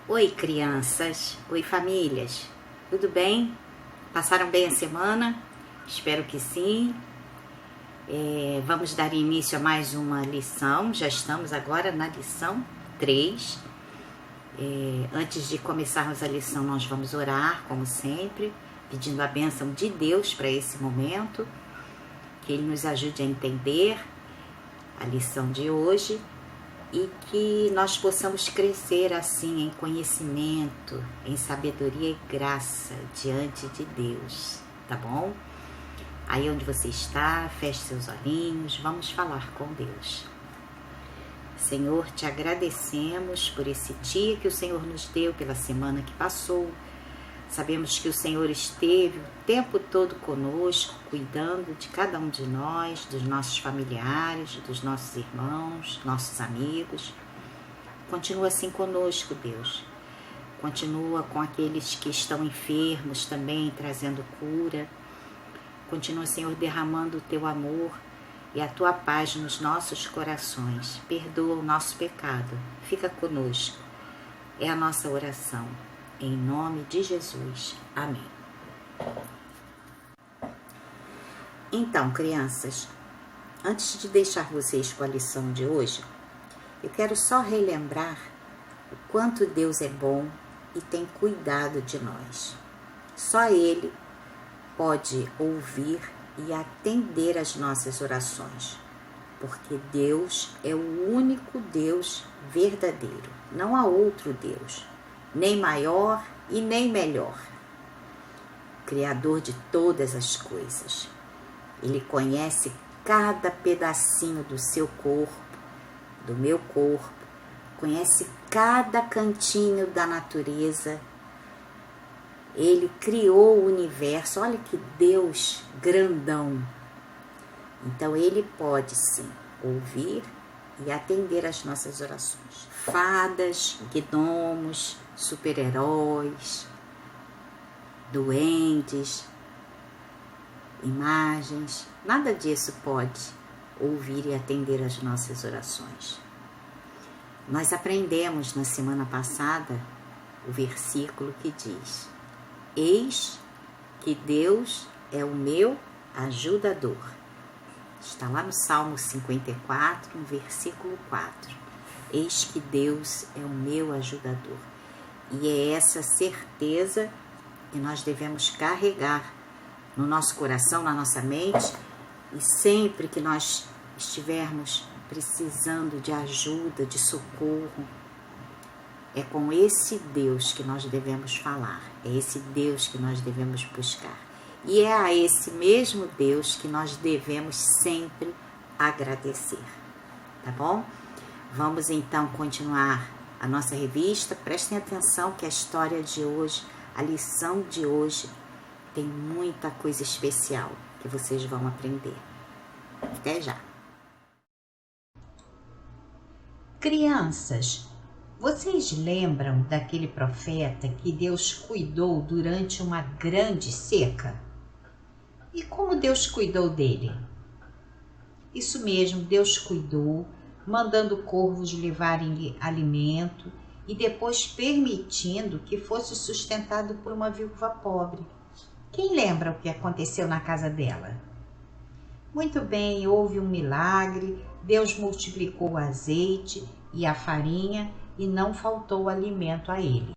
Oi, crianças. Oi, famílias. Tudo bem? Passaram bem a semana? Espero que sim. Vamos dar início a mais uma lição. Já estamos agora na lição 3. Antes de começarmos a lição, nós vamos orar, como sempre, pedindo a bênção de Deus para esse momento, que Ele nos ajude a entender a lição de hoje e que nós possamos crescer assim em conhecimento, em sabedoria e graça diante de Deus, tá bom? Aí onde você está, feche seus olhinhos, vamos falar com Deus. Senhor, te agradecemos por esse dia que o Senhor nos deu, pela semana que passou. Sabemos que o Senhor esteve o tempo todo conosco, cuidando de cada um de nós, dos nossos familiares, dos nossos irmãos, nossos amigos. Continua assim conosco, Deus. Continua com aqueles que estão enfermos também, trazendo cura. Continua, Senhor, derramando o teu amor e a tua paz nos nossos corações. Perdoa o nosso pecado. Fica conosco. É a nossa oração. Em nome de Jesus. Amém. Então, crianças, antes de deixar vocês com a lição de hoje, eu quero só relembrar o quanto Deus é bom e tem cuidado de nós. Só Ele pode ouvir e atender as nossas orações, porque Deus é o único Deus verdadeiro. Não há outro Deus, nem maior e nem melhor. Criador de todas as coisas. Ele conhece cada pedacinho do seu corpo, do meu corpo, conhece cada cantinho da natureza. Ele criou o universo. Olha que Deus grandão. Então ele pode sim ouvir e atender as nossas orações. Fadas, gnomos, super-heróis, duendes, imagens, nada disso pode ouvir e atender as nossas orações. Nós aprendemos na semana passada o versículo que diz: eis que Deus é o meu ajudador. Está lá no Salmo 54, no versículo 4. Eis que Deus é o meu ajudador. E é essa certeza que nós devemos carregar no nosso coração, na nossa mente, e sempre que nós estivermos precisando de ajuda, de socorro, é com esse Deus que nós devemos falar, é esse Deus que nós devemos buscar. E é a esse mesmo Deus que nós devemos sempre agradecer, tá bom? Vamos então continuar a nossa revista. Prestem atenção que a história de hoje, a lição de hoje, tem muita coisa especial que vocês vão aprender. Até já! Crianças, vocês lembram daquele profeta que Deus cuidou durante uma grande seca? E como Deus cuidou dele? Isso mesmo, Deus cuidou, mandando corvos levarem alimento e depois permitindo que fosse sustentado por uma viúva pobre. Quem lembra o que aconteceu na casa dela? Muito bem, houve um milagre, Deus multiplicou o azeite e a farinha e não faltou alimento a ele.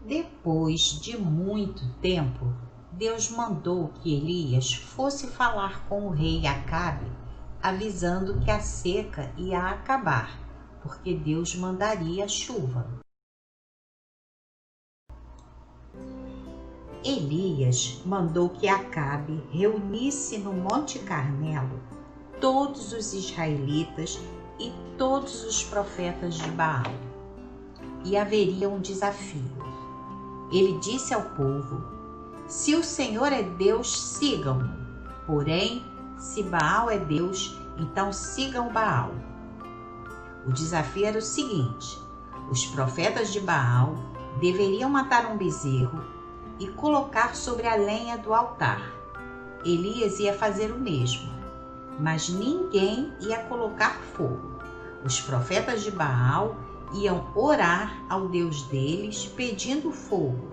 Depois de muito tempo, Deus mandou que Elias fosse falar com o rei Acabe, avisando que a seca ia acabar, porque Deus mandaria chuva. Elias mandou que Acabe reunisse no Monte Carmelo todos os israelitas e todos os profetas de Baal. E haveria um desafio. Ele disse ao povo: se o Senhor é Deus, sigam-no. Porém, se Baal é Deus, então sigam Baal. O desafio era o seguinte: os profetas de Baal deveriam matar um bezerro e colocar sobre a lenha do altar. Elias ia fazer o mesmo, mas ninguém ia colocar fogo. Os profetas de Baal iam orar ao Deus deles pedindo fogo,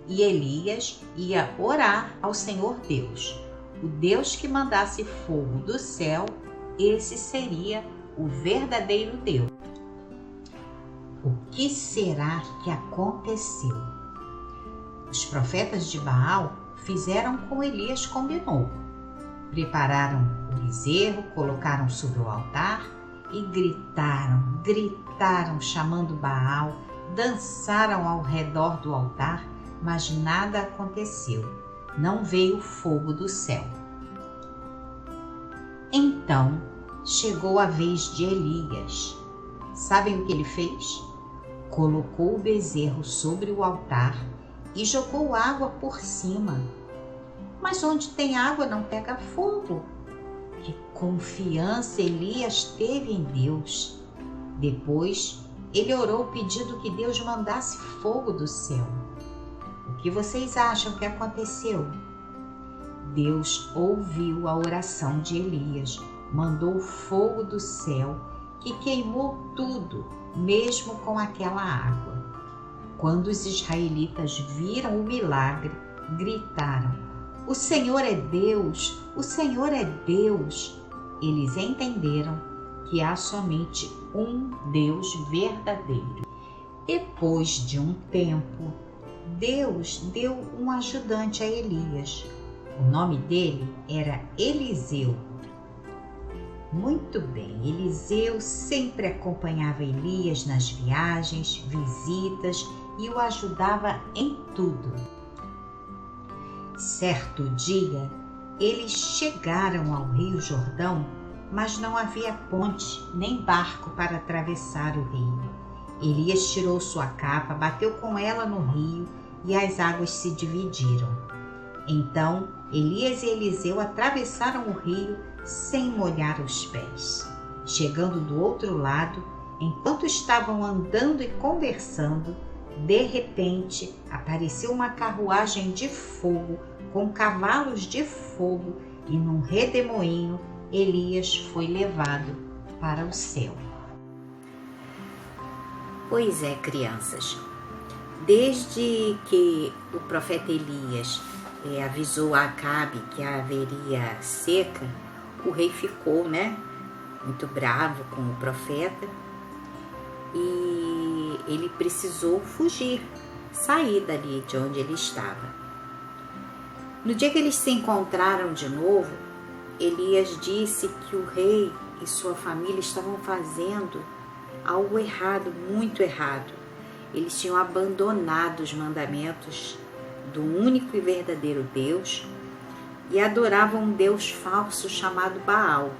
e Elias ia orar ao Senhor Deus. O Deus que mandasse fogo do céu, esse seria o verdadeiro Deus. O que será que aconteceu? Os profetas de Baal fizeram como Elias combinou. Prepararam o bezerro, colocaram sobre o altar e gritaram chamando Baal, dançaram ao redor do altar, mas nada aconteceu. Não veio fogo do céu. Então chegou a vez de Elias. Sabem o que ele fez? Colocou o bezerro sobre o altar e jogou água por cima. Mas onde tem água não pega fogo. Que confiança Elias teve em Deus. Depois, ele orou pedindo que Deus mandasse fogo do céu. O que vocês acham que aconteceu? Deus ouviu a oração de Elias, mandou fogo do céu que queimou tudo, mesmo com aquela água. Quando os israelitas viram o milagre, gritaram: "O Senhor é Deus! O Senhor é Deus!" Eles entenderam que há somente um Deus verdadeiro. Depois de um tempo, Deus deu um ajudante a Elias. O nome dele era Eliseu. Muito bem, Eliseu sempre acompanhava Elias nas viagens, visitas e o ajudava em tudo. Certo dia, eles chegaram ao Rio Jordão, mas não havia ponte nem barco para atravessar o rio. Elias tirou sua capa, bateu com ela no rio e as águas se dividiram. Então, Elias e Eliseu atravessaram o rio sem molhar os pés. Chegando do outro lado, enquanto estavam andando e conversando, de repente apareceu uma carruagem de fogo com cavalos de fogo e num redemoinho Elias foi levado para o céu. Pois é, crianças, desde que o profeta Elias avisou a Acabe que haveria seca, o rei ficou, muito bravo com o profeta e ele precisou fugir, sair dali de onde ele estava. No dia que eles se encontraram de novo, Elias disse que o rei e sua família estavam fazendo algo errado, muito errado. Eles tinham abandonado os mandamentos do único e verdadeiro Deus e adoravam um Deus falso chamado Baal.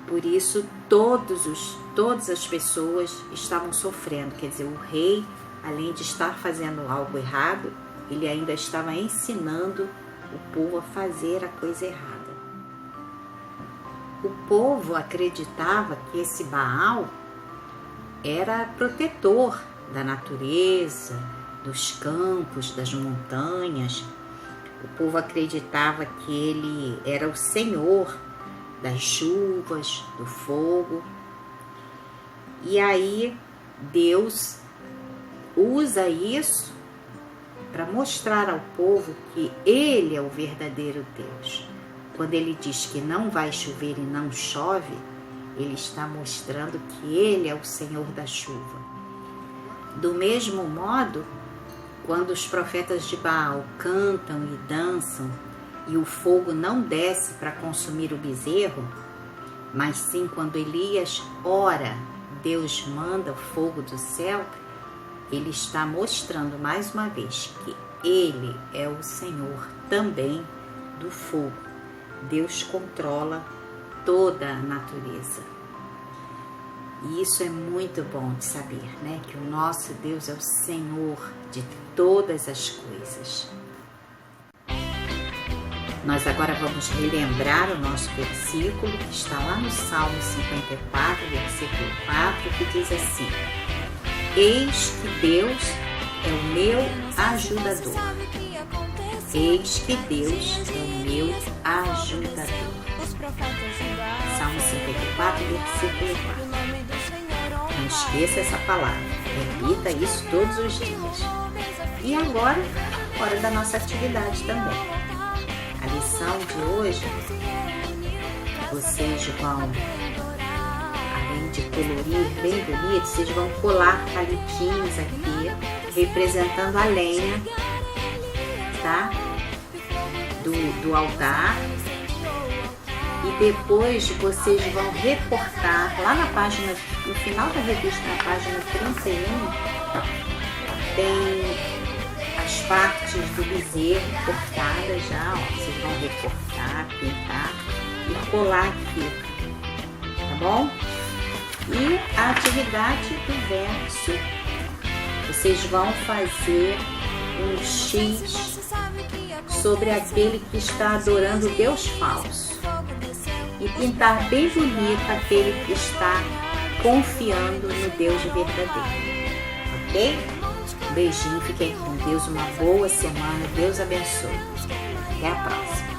Por isso, todas as pessoas estavam sofrendo. Quer dizer, o rei, além de estar fazendo algo errado, ele ainda estava ensinando o povo a fazer a coisa errada. O povo acreditava que esse Baal era protetor da natureza, dos campos, das montanhas. O povo acreditava que ele era o Senhor das chuvas, do fogo. E aí Deus usa isso para mostrar ao povo que ele é o verdadeiro Deus. Quando ele diz que não vai chover e não chove, ele está mostrando que ele é o Senhor da chuva. Do mesmo modo, quando os profetas de Baal cantam e dançam e o fogo não desce para consumir o bezerro, mas sim quando Elias ora, Deus manda fogo do céu, ele está mostrando mais uma vez que ele é o Senhor também do fogo. Deus controla toda a natureza. E isso é muito bom de saber, que o nosso Deus é o Senhor de todas as coisas. Nós agora vamos relembrar o nosso versículo que está lá no Salmo 54, versículo 4, que diz assim: Eis que Deus é o meu ajudador. Eis que Deus é o meu ajudador. Salmo 54, versículo 4. Não esqueça essa palavra. Repita isso todos os dias. E agora, hora da nossa atividade também. A lição de hoje, vocês vão, além de colorir bem bonito, vocês vão colar palitinhos aqui, representando a lenha, tá? Do altar. E depois vocês vão recortar lá na página, no final da revista, na página 31, tem as partes do bezerro cortadas já, ó. Vocês vão recortar, pintar e colar aqui, tá bom? E a atividade do verso, vocês vão fazer um X sobre aquele que está adorando o Deus falso e pintar bem bonito aquele que está confiando no Deus verdadeiro, ok? Um beijinho, fiquem com Deus, uma boa semana, Deus abençoe. Até a próxima.